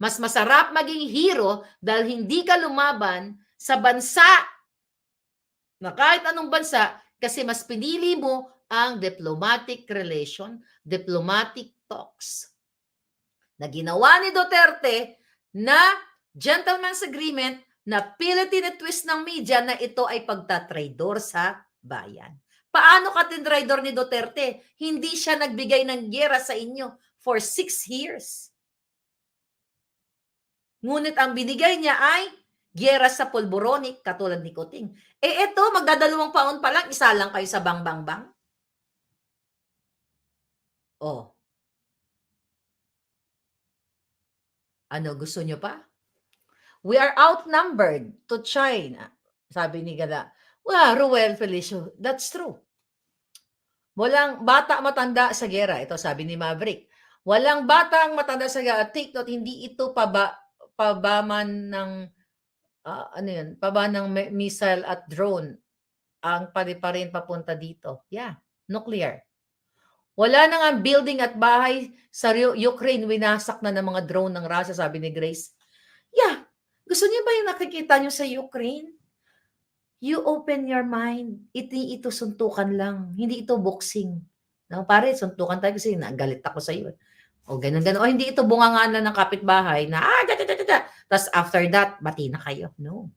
Mas masarap maging hero dahil hindi ka lumaban sa bansa na kahit anong bansa kasi mas pinili mo ang diplomatic relation, diplomatic talks na ginawa ni Duterte na gentleman's agreement na pilit twist ng media na ito ay pagtatraidor sa bayan. Paano ka tinraidor ni Duterte? Hindi siya nagbigay ng giyera sa inyo for 6 years. Ngunit ang binigay niya ay giyera sa pulboronic katulad ni Kuting. Ito, magdadalawang taon pa lang, isa lang kayo sa bang-bang-bang. Oh. Ano, gusto nyo pa? We are outnumbered to China, sabi ni Gala. Well, Ruel Felicio, that's true. Walang bata matanda sa gera. Ito sabi ni Maverick. Walang batang matanda sa gera. Take note, hindi ito pabaman ng paba ng missile at drone ang paliparin papunta dito. Yeah, nuclear. Wala na nga building at bahay sa Ukraine, winasak na ng mga drone ng Russia, sabi ni Grace. Yeah, gusto niyo ba yung nakikita niyo sa Ukraine? You open your mind. Ito suntukan lang. Hindi ito boxing. No, pare, suntukan tayo kasi nagalit ako sa iyo. O ganun. O hindi ito bungangaan lang ng kapitbahay na Tapos after that, bati na kayo. No.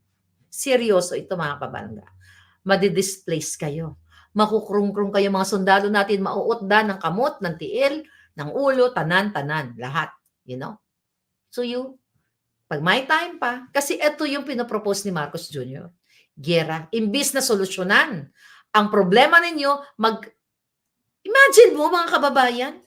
Seryoso ito mga kabalangga. Madidisplace kayo. Makukrung-krung kayo mga sundalo natin, mauutda ng kamot, ng tiil, ng ulo, tanan-tanan, lahat. You know? So pag may time pa, kasi ito yung pinopropose ni Marcos Jr., gera, imbis na solusyonan ang problema ninyo, imagine mo mga kababayan,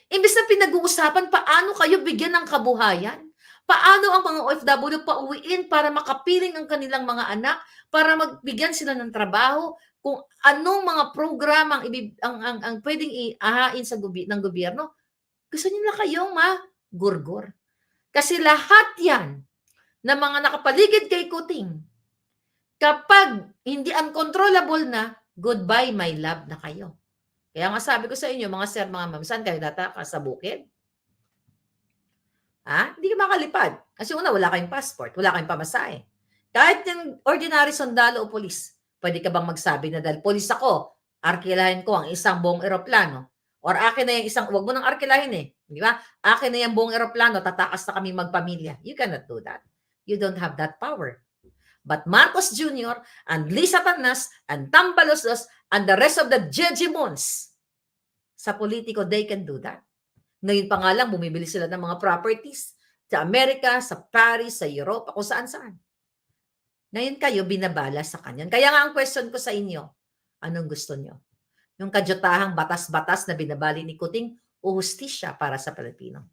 imbis na pinag-uusapan paano kayo bigyan ng kabuhayan, paano ang mga OFW pauwiin para makapiling ang kanilang mga anak, para magbigyan sila ng trabaho, kung anong mga programa ang pwedeng iahain ng gobyerno, gusto niyo na kayong magurgur. Kasi lahat yan na mga nakapaligid kay Kuting, kapag hindi uncontrollable na, goodbye my love na kayo. Kaya nga sabi ko sa inyo, mga sir, mga ma'am, saan kayo tatakas? Sa bukid? Hindi ka makalipad. Kasi una, wala kayong passport, wala kayong pamasahe. Kahit yung ordinary sundalo o polis, pwede ka bang magsabi na dahil polis ako, arkilahin ko ang isang buong eroplano. Or akin na yung isang, wag mo nang arkilahin di ba? Akin na yung buong eroplano, tatakas na kami magpamilya. You cannot do that. You don't have that power. But Marcos Jr. and Lisa Tanas and Tambaloslos and the rest of the jejemons sa politiko, they can do that. Ngayon pa nga lang, bumibili sila ng mga properties sa Amerika, sa Paris, sa Europe, kung saan-saan. Ngayon kayo, binabala sa kanyan. Kaya nga ang question ko sa inyo, anong gusto nyo? Yung kadyotahang batas-batas na binabali ni Kuting o hustisya para sa Pilipino?